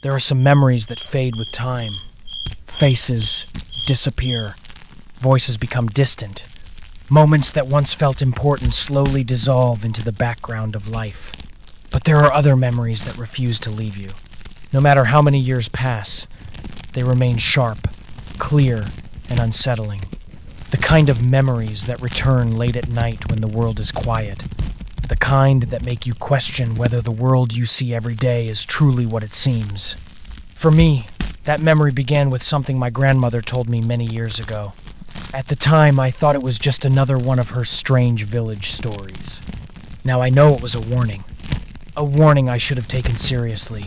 There are some memories that fade with time. Faces disappear. Voices become distant. Moments that once felt important slowly dissolve into the background of life. But there are other memories that refuse to leave you. No matter how many years pass, they remain sharp, clear, and unsettling. The kind of memories that return late at night when the world is quiet. The kind that make you question whether the world you see every day is truly what it seems. For me, that memory began with something my grandmother told me many years ago. At the time, I thought it was just another one of her strange village stories. Now I know it was a warning. A warning I should have taken seriously.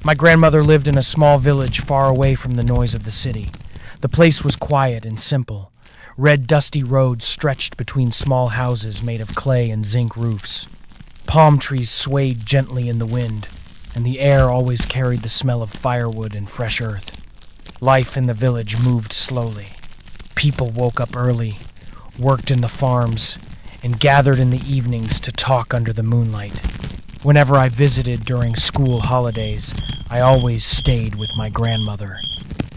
My grandmother lived in a small village far away from the noise of the city. The place was quiet and simple. Red, dusty roads stretched between small houses made of clay and zinc roofs. Palm trees swayed gently in the wind, and the air always carried the smell of firewood and fresh earth. Life in the village moved slowly. People woke up early, worked in the farms, and gathered in the evenings to talk under the moonlight. Whenever I visited during school holidays, I always stayed with my grandmother.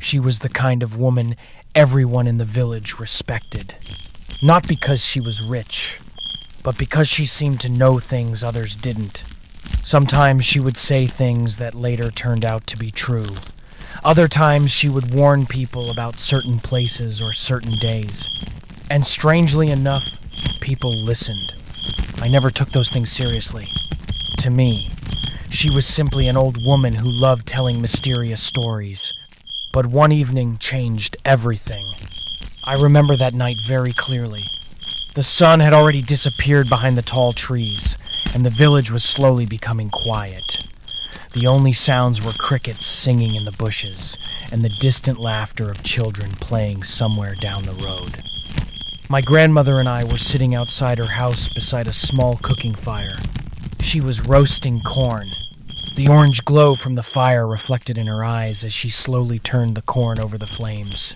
She was the kind of woman everyone in the village respected. Not because she was rich, but because she seemed to know things others didn't. Sometimes she would say things that later turned out to be true. Other times she would warn people about certain places or certain days. And strangely enough, people listened. I never took those things seriously. To me, she was simply an old woman who loved telling mysterious stories. But one evening changed everything. I remember that night very clearly. The sun had already disappeared behind the tall trees, and the village was slowly becoming quiet. The only sounds were crickets singing in the bushes, and the distant laughter of children playing somewhere down the road. My grandmother and I were sitting outside her house beside a small cooking fire. She was roasting corn. The orange glow from the fire reflected in her eyes as she slowly turned the corn over the flames.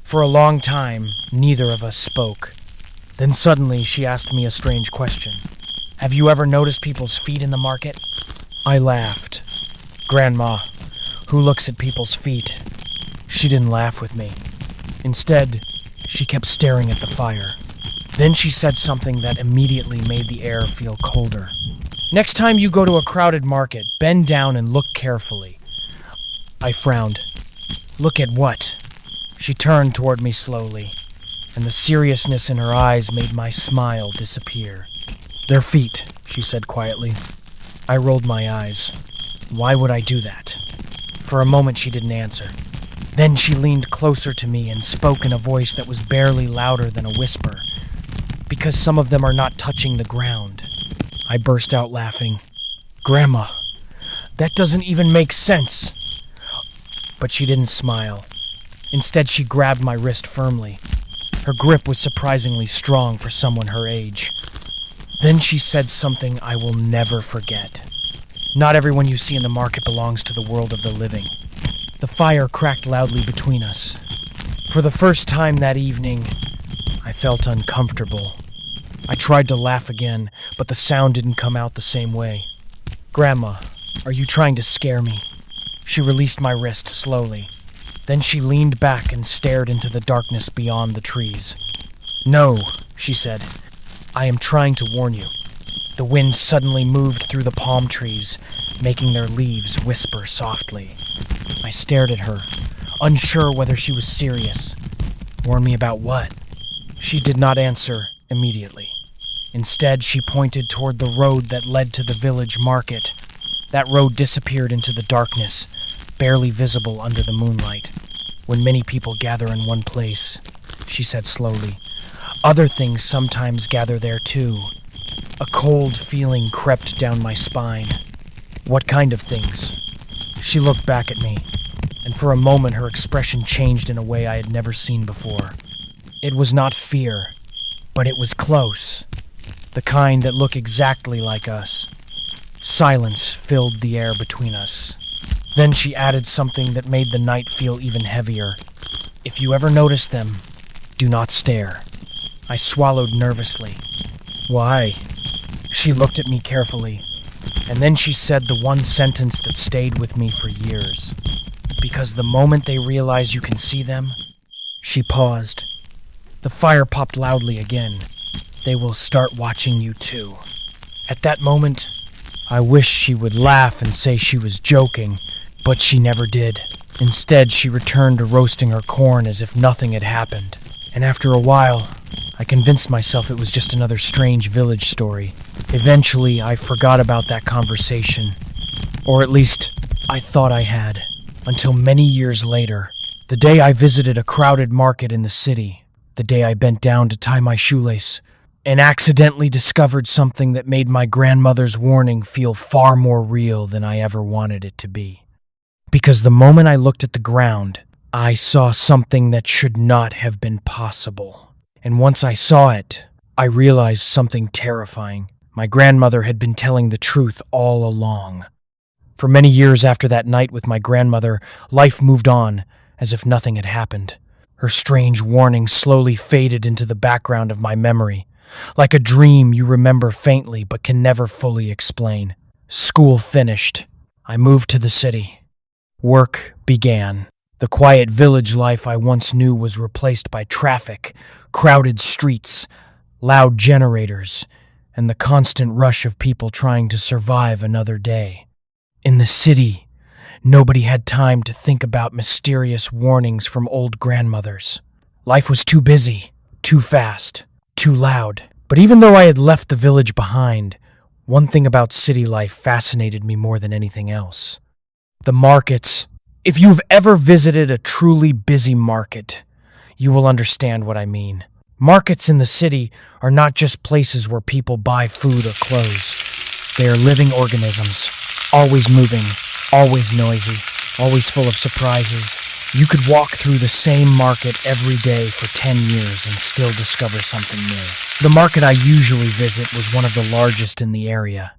For a long time, neither of us spoke. Then suddenly she asked me a strange question. "Have you ever noticed people's feet in the market?" I laughed. Grandma, who looks at people's feet? She didn't laugh with me. Instead, she kept staring at the fire. Then she said something that immediately made the air feel colder. "Next time you go to a crowded market, bend down and look carefully." I frowned. "Look at what?" She turned toward me slowly, and the seriousness in her eyes made my smile disappear. "Their feet," she said quietly. I rolled my eyes. Why would I do that? For a moment she didn't answer. Then she leaned closer to me and spoke in a voice that was barely louder than a whisper. "Because some of them are not touching the ground." I burst out laughing. "Grandma, that doesn't even make sense." But she didn't smile. Instead, she grabbed my wrist firmly. Her grip was surprisingly strong for someone her age. Then she said something I will never forget. "Not everyone you see in the market belongs to the world of the living." The fire cracked loudly between us. For the first time that evening, I felt uncomfortable. I tried to laugh again, but the sound didn't come out the same way. "Grandma, are you trying to scare me?" She released my wrist slowly. Then she leaned back and stared into the darkness beyond the trees. "No," she said. "I am trying to warn you." The wind suddenly moved through the palm trees, making their leaves whisper softly. I stared at her, unsure whether she was serious. "Warn me about what?" She did not answer immediately. Instead, she pointed toward the road that led to the village market. That road disappeared into the darkness, barely visible under the moonlight. "When many people gather in one place," she said slowly, "other things sometimes gather there too." A cold feeling crept down my spine. "What kind of things?" She looked back at me, and for a moment her expression changed in a way I had never seen before. It was not fear, but it was close. The kind that look exactly like us. Silence filled the air between us. Then she added something that made the night feel even heavier. "If you ever notice them, do not stare." I swallowed nervously. "Why?" She looked at me carefully, And then she said the one sentence that stayed with me for years. Because the moment they realize you can see them, she paused. The fire popped loudly again. They will start watching you too. At that moment, I wished she would laugh and say she was joking, but she never did. Instead, she returned to roasting her corn as if nothing had happened. And after a while, I convinced myself it was just another strange village story. Eventually, I forgot about that conversation. Or at least, I thought I had. Until many years later, the day I visited a crowded market in the city, the day I bent down to tie my shoelace, and accidentally discovered something that made my grandmother's warning feel far more real than I ever wanted it to be. Because the moment I looked at the ground, I saw something that should not have been possible. And once I saw it, I realized something terrifying. My grandmother had been telling the truth all along. For many years after that night with my grandmother, life moved on as if nothing had happened. Her strange warning slowly faded into the background of my memory, like a dream you remember faintly but can never fully explain. School finished. I moved to the city. Work began. The quiet village life I once knew was replaced by traffic, crowded streets, loud generators, and the constant rush of people trying to survive another day. In the city, nobody had time to think about mysterious warnings from old grandmothers. Life was too busy, too fast, too loud. But even though I had left the village behind, one thing about city life fascinated me more than anything else. The markets. If you've ever visited a truly busy market, you will understand what I mean. Markets in the city are not just places where people buy food or clothes. They are living organisms, always moving, always noisy, always full of surprises. You could walk through the same market every day for 10 years and still discover something new. The market I usually visit was one of the largest in the area.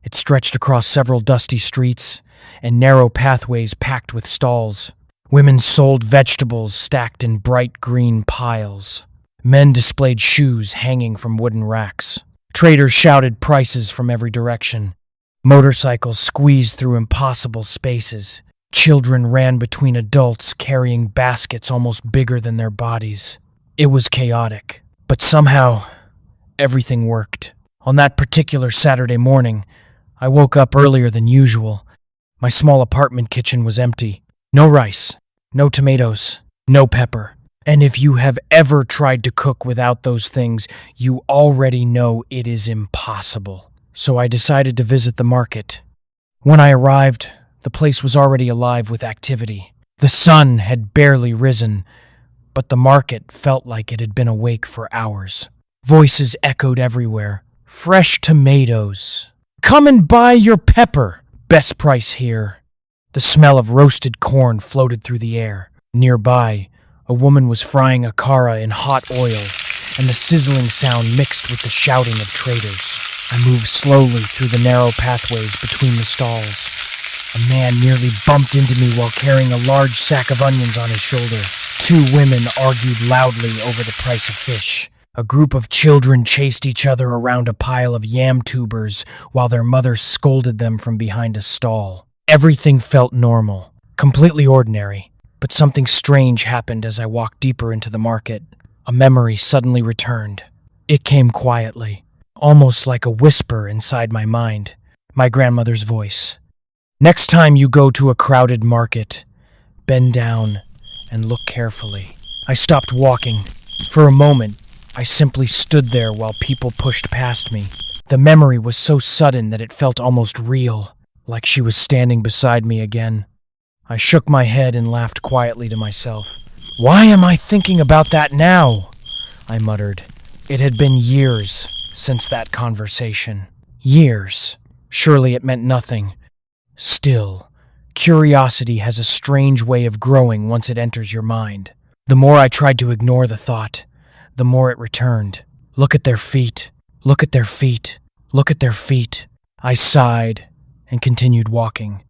It stretched across several dusty streets and narrow pathways packed with stalls. Women sold vegetables stacked in bright green piles. Men displayed shoes hanging from wooden racks. Traders shouted prices from every direction. Motorcycles squeezed through impossible spaces. Children ran between adults carrying baskets almost bigger than their bodies. It was chaotic, but somehow everything worked. On that particular Saturday morning, I woke up earlier than usual. My small apartment kitchen was empty. No rice, no tomatoes, no pepper. And if you have ever tried to cook without those things, you already know it is impossible. So I decided to visit the market. When I arrived, the place was already alive with activity. The sun had barely risen, but the market felt like it had been awake for hours. Voices echoed everywhere. Fresh tomatoes. Come and buy your pepper. Best price here. The smell of roasted corn floated through the air. Nearby, a woman was frying a kara in hot oil, and the sizzling sound mixed with the shouting of traders. I moved slowly through the narrow pathways between the stalls. A man nearly bumped into me while carrying a large sack of onions on his shoulder. Two women argued loudly over the price of fish. A group of children chased each other around a pile of yam tubers while their mother scolded them from behind a stall. Everything felt normal, completely ordinary, but something strange happened as I walked deeper into the market. A memory suddenly returned. It came quietly, almost like a whisper inside my mind. My grandmother's voice. Next time you go to a crowded market, bend down and look carefully. I stopped walking. For a moment, I simply stood there while people pushed past me. The memory was so sudden that it felt almost real, like she was standing beside me again. I shook my head and laughed quietly to myself. Why am I thinking about that now? I muttered. It had been years since that conversation. Years. Surely it meant nothing. Still, curiosity has a strange way of growing once it enters your mind. The more I tried to ignore the thought, the more it returned. Look at their feet. Look at their feet. Look at their feet. I sighed and continued walking.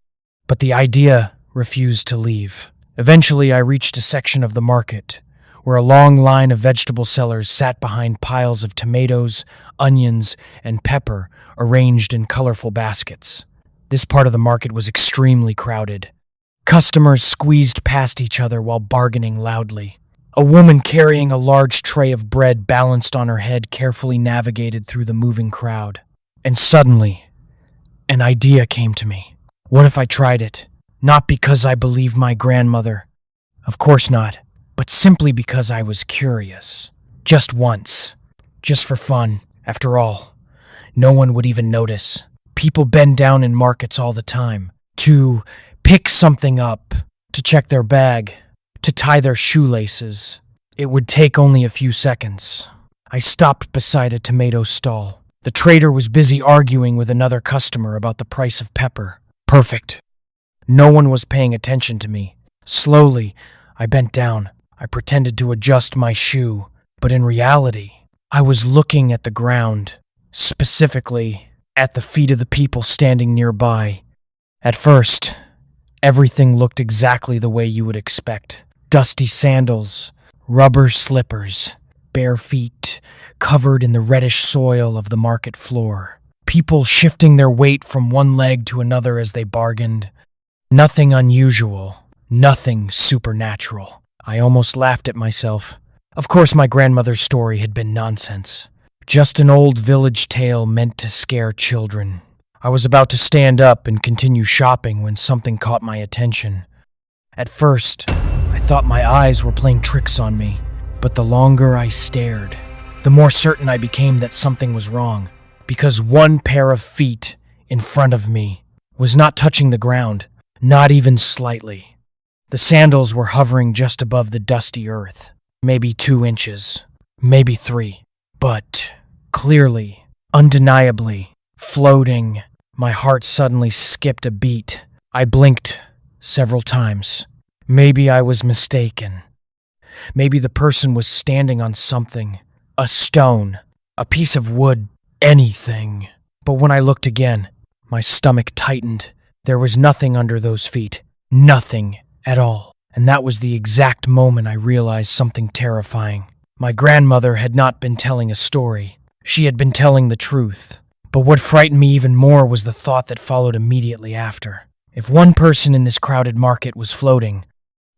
But the idea refused to leave. Eventually, I reached a section of the market where a long line of vegetable sellers sat behind piles of tomatoes, onions, and pepper arranged in colorful baskets. This part of the market was extremely crowded. Customers squeezed past each other while bargaining loudly. A woman carrying a large tray of bread balanced on her head carefully navigated through the moving crowd. And suddenly, an idea came to me. What if I tried it? Not because I believe my grandmother. Of course not. But simply because I was curious. Just once. Just for fun. After all, no one would even notice. People bend down in markets all the time. To pick something up. To check their bag. To tie their shoelaces. It would take only a few seconds. I stopped beside a tomato stall. The trader was busy arguing with another customer about the price of pepper. Perfect. No one was paying attention to me. Slowly, I bent down. I pretended to adjust my shoe, but in reality, I was looking at the ground, specifically at the feet of the people standing nearby. At first, everything looked exactly the way you would expect. Dusty sandals, rubber slippers, bare feet, covered in the reddish soil of the market floor. People shifting their weight from one leg to another as they bargained. Nothing unusual, nothing supernatural. I almost laughed at myself. Of course, my grandmother's story had been nonsense. Just an old village tale meant to scare children. I was about to stand up and continue shopping when something caught my attention. At first, I thought my eyes were playing tricks on me, but the longer I stared, the more certain I became that something was wrong, because one pair of feet in front of me was not touching the ground, not even slightly. The sandals were hovering just above the dusty earth, maybe 2 inches, maybe 3, but clearly, undeniably, floating. My heart suddenly skipped a beat. I blinked several times. Maybe I was mistaken. Maybe the person was standing on something. A stone, a piece of wood, anything. But when I looked again, my stomach tightened. There was nothing under those feet. Nothing at all. And that was the exact moment I realized something terrifying. My grandmother had not been telling a story. She had been telling the truth. But what frightened me even more was the thought that followed immediately after. If one person in this crowded market was floating,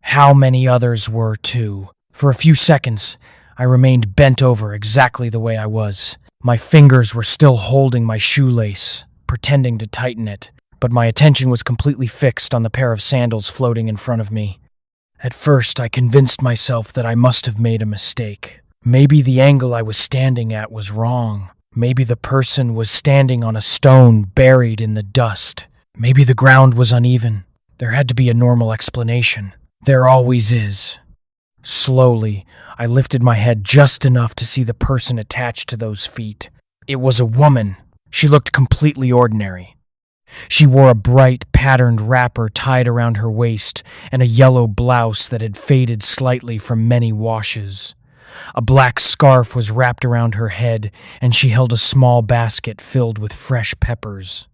how many others were too? For a few seconds, I remained bent over exactly the way I was. My fingers were still holding my shoelace, pretending to tighten it, but my attention was completely fixed on the pair of sandals floating in front of me. At first, I convinced myself that I must have made a mistake. Maybe the angle I was standing at was wrong. Maybe the person was standing on a stone buried in the dust. Maybe the ground was uneven. There had to be a normal explanation. There always is. Slowly, I lifted my head just enough to see the person attached to those feet. It was a woman. She looked completely ordinary. She wore a bright, patterned wrapper tied around her waist and a yellow blouse that had faded slightly from many washes. A black scarf was wrapped around her head, and she held a small basket filled with fresh peppers.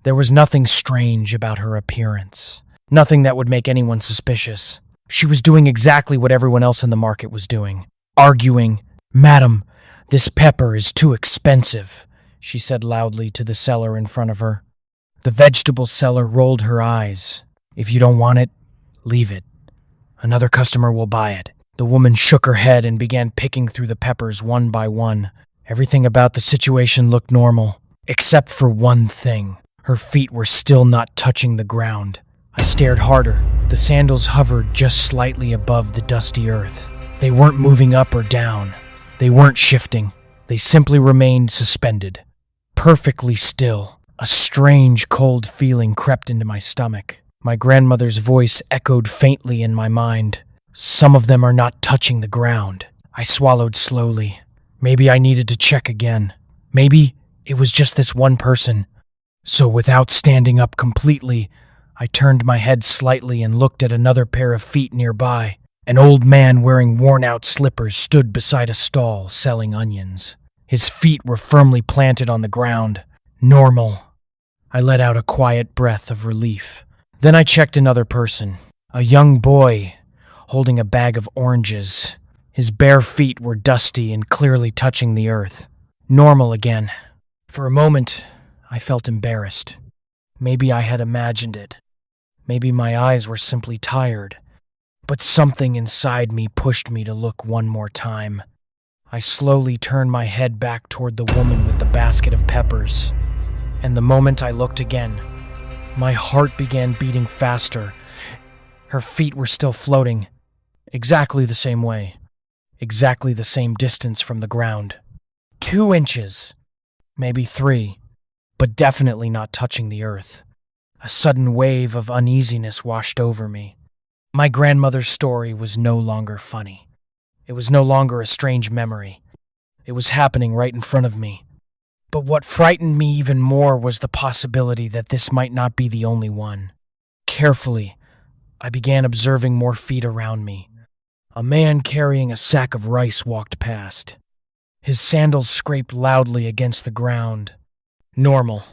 There was nothing strange about her appearance. Nothing that would make anyone suspicious. She was doing exactly what everyone else in the market was doing. Arguing, "Madam, this pepper is too expensive," she said loudly to the seller in front of her. The vegetable seller rolled her eyes. "If you don't want it, leave it. Another customer will buy it." The woman shook her head and began picking through the peppers one by one. Everything about the situation looked normal, except for one thing. Her feet were still not touching the ground. I stared harder. The sandals hovered just slightly above the dusty earth. They weren't moving up or down. They weren't shifting. They simply remained suspended. Perfectly still. A strange, cold feeling crept into my stomach. My grandmother's voice echoed faintly in my mind. "Some of them are not touching the ground." I swallowed slowly. Maybe I needed to check again. Maybe it was just this one person. So without standing up completely, I turned my head slightly and looked at another pair of feet nearby. An old man wearing worn-out slippers stood beside a stall selling onions. His feet were firmly planted on the ground. Normal. I let out a quiet breath of relief. Then I checked another person. A young boy holding a bag of oranges. His bare feet were dusty and clearly touching the earth. Normal again. For a moment, I felt embarrassed. Maybe I had imagined it. Maybe my eyes were simply tired. But something inside me pushed me to look one more time. I slowly turned my head back toward the woman with the basket of peppers. And the moment I looked again, my heart began beating faster. Her feet were still floating, exactly the same way, exactly the same distance from the ground. 2 inches, maybe 3, but definitely not touching the earth. A sudden wave of uneasiness washed over me. My grandmother's story was no longer funny. It was no longer a strange memory. It was happening right in front of me. But what frightened me even more was the possibility that this might not be the only one. Carefully, I began observing more feet around me. A man carrying a sack of rice walked past. His sandals scraped loudly against the ground. Normal.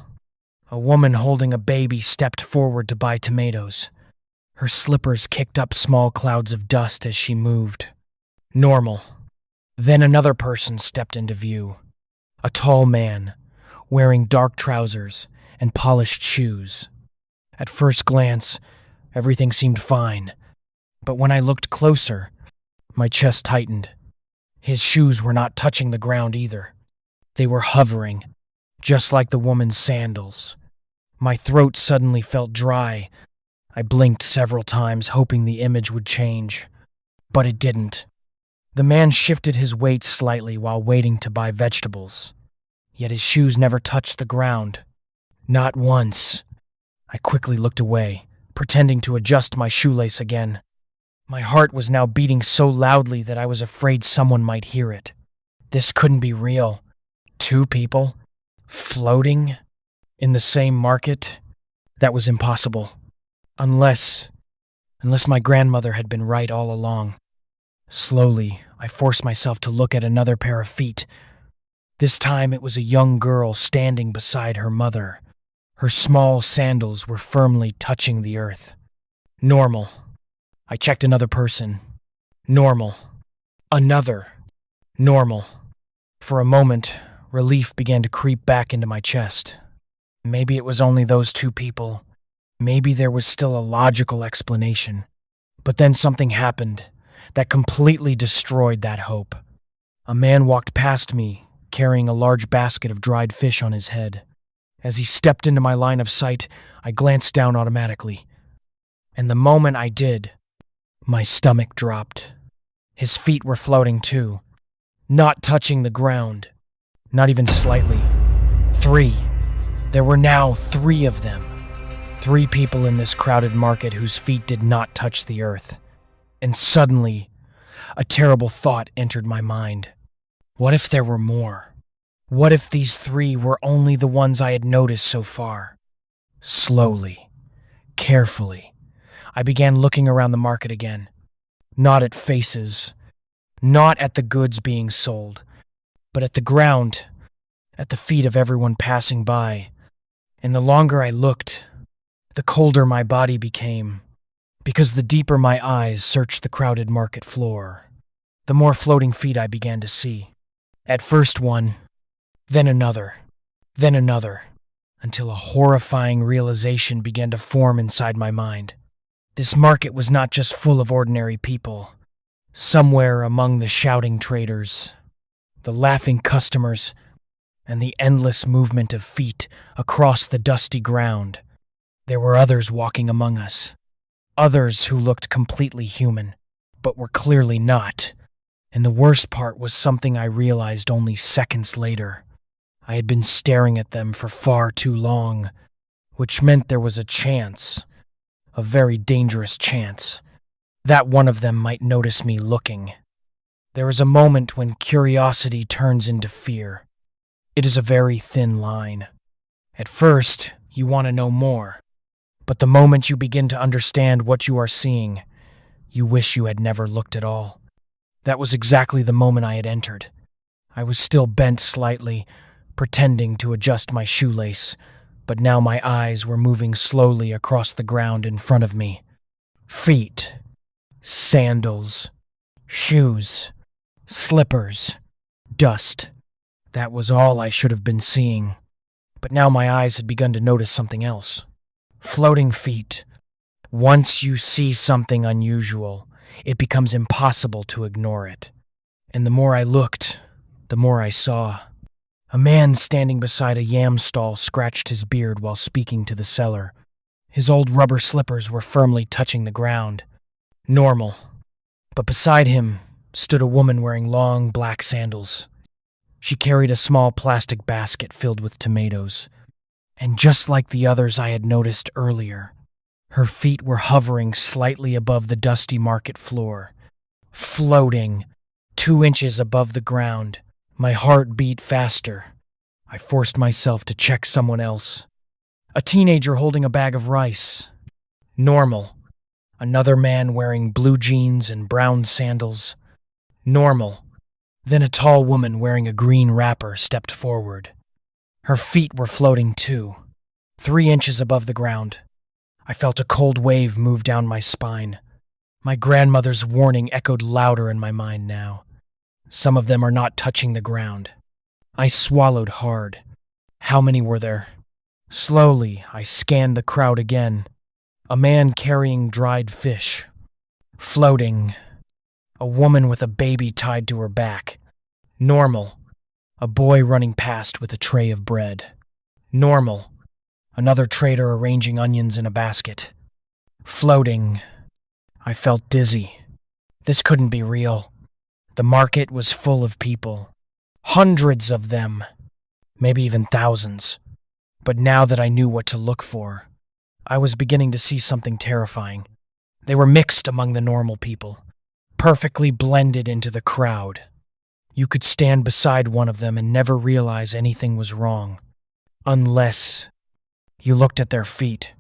A woman holding a baby stepped forward to buy tomatoes. Her slippers kicked up small clouds of dust as she moved. Normal. Then another person stepped into view. A tall man, wearing dark trousers and polished shoes. At first glance, everything seemed fine. But when I looked closer, my chest tightened. His shoes were not touching the ground either. They were hovering, just like the woman's sandals. My throat suddenly felt dry. I blinked several times, hoping the image would change. But it didn't. The man shifted his weight slightly while waiting to buy vegetables. Yet his shoes never touched the ground. Not once. I quickly looked away, pretending to adjust my shoelace again. My heart was now beating so loudly that I was afraid someone might hear it. This couldn't be real. 2 people? Floating? In the same market? That was impossible. Unless my grandmother had been right all along. Slowly, I forced myself to look at another pair of feet. This time it was a young girl standing beside her mother. Her small sandals were firmly touching the earth. Normal. I checked another person. Normal. Another. Normal. For a moment, relief began to creep back into my chest. Maybe it was only those 2 people. Maybe there was still a logical explanation. But then something happened that completely destroyed that hope. A man walked past me, carrying a large basket of dried fish on his head. As he stepped into my line of sight, I glanced down automatically. And the moment I did, my stomach dropped. His feet were floating too, not touching the ground, not even slightly. 3. There were now 3 of them. 3 people in this crowded market whose feet did not touch the earth. And suddenly, a terrible thought entered my mind. What if there were more? What if these 3 were only the ones I had noticed so far? Slowly, carefully, I began looking around the market again. Not at faces, not at the goods being sold, but at the ground, at the feet of everyone passing by. And the longer I looked, the colder my body became, because the deeper my eyes searched the crowded market floor, the more floating feet I began to see. At first one, then another, until a horrifying realization began to form inside my mind. This market was not just full of ordinary people. Somewhere among the shouting traders, the laughing customers, and the endless movement of feet across the dusty ground, there were others walking among us. Others who looked completely human, but were clearly not. And the worst part was something I realized only seconds later. I had been staring at them for far too long, which meant there was a chance, a very dangerous chance, that one of them might notice me looking. There is a moment when curiosity turns into fear. It is a very thin line. At first, you want to know more, but the moment you begin to understand what you are seeing, you wish you had never looked at all. That was exactly the moment I had entered. I was still bent slightly, pretending to adjust my shoelace, but now my eyes were moving slowly across the ground in front of me. Feet, sandals, shoes, slippers, dust. That was all I should have been seeing. But now my eyes had begun to notice something else. Floating feet. Once you see something unusual, it becomes impossible to ignore it. And the more I looked, the more I saw. A man standing beside a yam stall scratched his beard while speaking to the seller. His old rubber slippers were firmly touching the ground. Normal. But beside him stood a woman wearing long black sandals. She carried a small plastic basket filled with tomatoes. And just like the others I had noticed earlier, her feet were hovering slightly above the dusty market floor, floating 2 inches above the ground. My heart beat faster. I forced myself to check someone else. A teenager holding a bag of rice. Normal. Another man wearing blue jeans and brown sandals. Normal. Then a tall woman wearing a green wrapper stepped forward. Her feet were floating too, 3 inches above the ground. I felt a cold wave move down my spine. My grandmother's warning echoed louder in my mind now. Some of them are not touching the ground. I swallowed hard. How many were there? Slowly, I scanned the crowd again. A man carrying dried fish. Floating. A woman with a baby tied to her back. Normal. A boy running past with a tray of bread. Normal. Another trader arranging onions in a basket. Floating. I felt dizzy. This couldn't be real. The market was full of people. Hundreds of them. Maybe even thousands. But now that I knew what to look for, I was beginning to see something terrifying. They were mixed among the normal people, perfectly blended into the crowd. You could stand beside one of them and never realize anything was wrong. Unless you looked at their feet.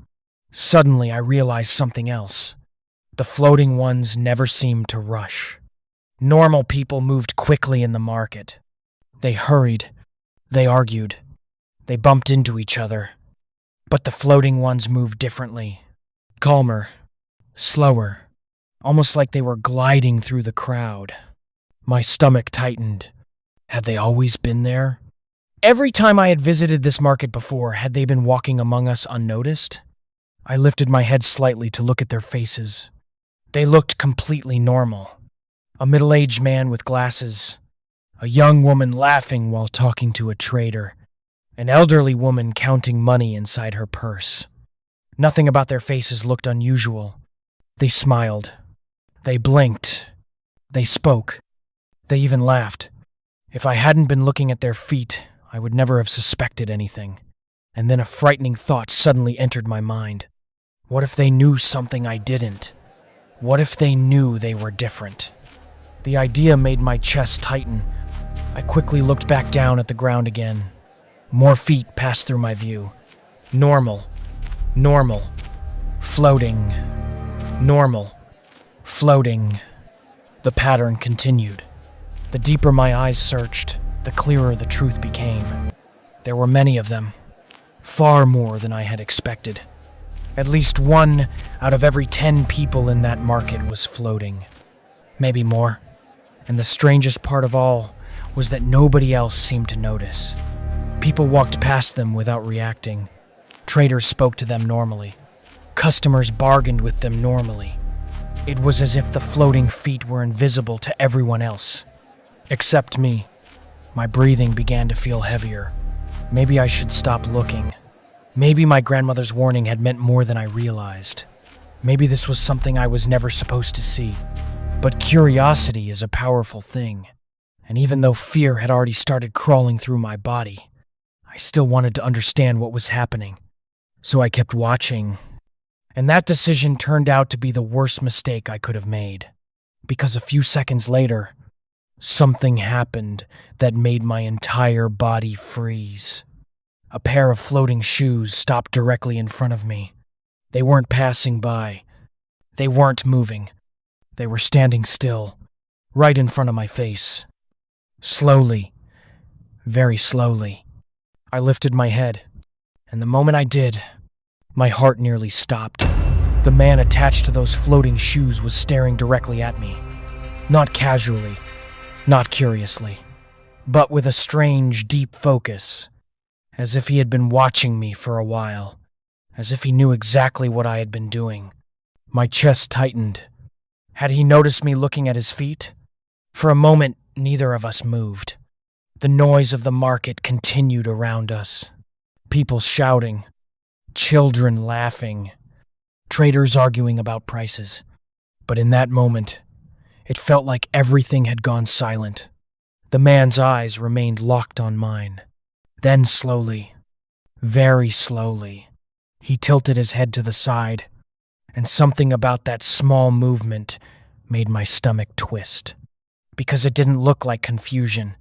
Suddenly I realized something else. The floating ones never seemed to rush. Normal people moved quickly in the market. They hurried. They argued. They bumped into each other. But the floating ones moved differently. Calmer. Slower. Almost like they were gliding through the crowd. My stomach tightened. Had they always been there? Every time I had visited this market before, had they been walking among us unnoticed? I lifted my head slightly to look at their faces. They looked completely normal. A middle-aged man with glasses. A young woman laughing while talking to a trader. An elderly woman counting money inside her purse. Nothing about their faces looked unusual. They smiled. They blinked. They spoke. They even laughed. If I hadn't been looking at their feet, I would never have suspected anything. And then a frightening thought suddenly entered my mind. What if they knew something I didn't? What if they knew they were different? The idea made my chest tighten. I quickly looked back down at the ground again. More feet passed through my view. Normal. Normal. Floating. Normal. Floating. The pattern continued. The deeper my eyes searched, the clearer the truth became. There were many of them. Far more than I had expected. At least 1 out of every 10 people in that market was floating. Maybe more. And the strangest part of all was that nobody else seemed to notice. People walked past them without reacting. Traders spoke to them normally. Customers bargained with them normally. It was as if the floating feet were invisible to everyone else. Except me. My breathing began to feel heavier. Maybe I should stop looking. Maybe my grandmother's warning had meant more than I realized. Maybe this was something I was never supposed to see. But curiosity is a powerful thing. And even though fear had already started crawling through my body, I still wanted to understand what was happening. So I kept watching. And that decision turned out to be the worst mistake I could have made. Because a few seconds later, something happened that made my entire body freeze. A pair of floating shoes stopped directly in front of me. They weren't passing by. They weren't moving. They were standing still, right in front of my face. Slowly, very slowly, I lifted my head, and the moment I did, my heart nearly stopped. The man attached to those floating shoes was staring directly at me. Not casually, not curiously, but with a strange, deep focus, as if he had been watching me for a while. as if he knew exactly what I had been doing. My chest tightened. Had he noticed me looking at his feet? For a moment, neither of us moved. The noise of the market continued around us. People shouting, children laughing, traders arguing about prices. But in that moment, it felt like everything had gone silent. The man's eyes remained locked on mine. Then slowly, very slowly, he tilted his head to the side, and something about that small movement made my stomach twist. Because it didn't look like confusion.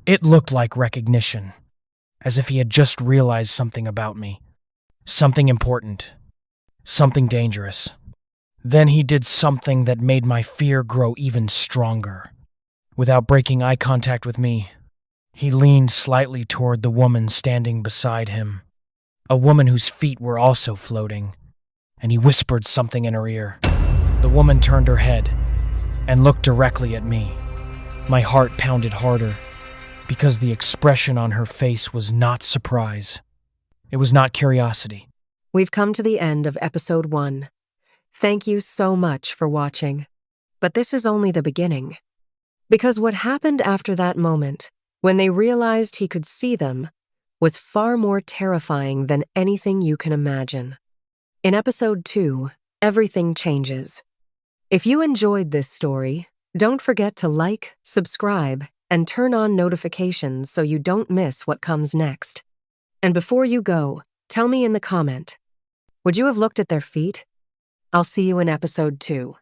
It looked like recognition, as if he had just realized something about me. Something important. Something dangerous. Then he did something that made my fear grow even stronger. Without breaking eye contact with me, he leaned slightly toward the woman standing beside him, a woman whose feet were also floating, and he whispered something in her ear. The woman turned her head and looked directly at me. My heart pounded harder, because the expression on her face was not surprise. It was not curiosity. We've come to the end of episode 1. Thank you so much for watching. But this is only the beginning. Because what happened after that moment, when they realized he could see them, was far more terrifying than anything you can imagine. In episode 2, everything changes. If you enjoyed this story, don't forget to like, subscribe, and turn on notifications so you don't miss what comes next. And before you go, tell me in the comment, would you have looked at their feet? I'll see you in episode 2.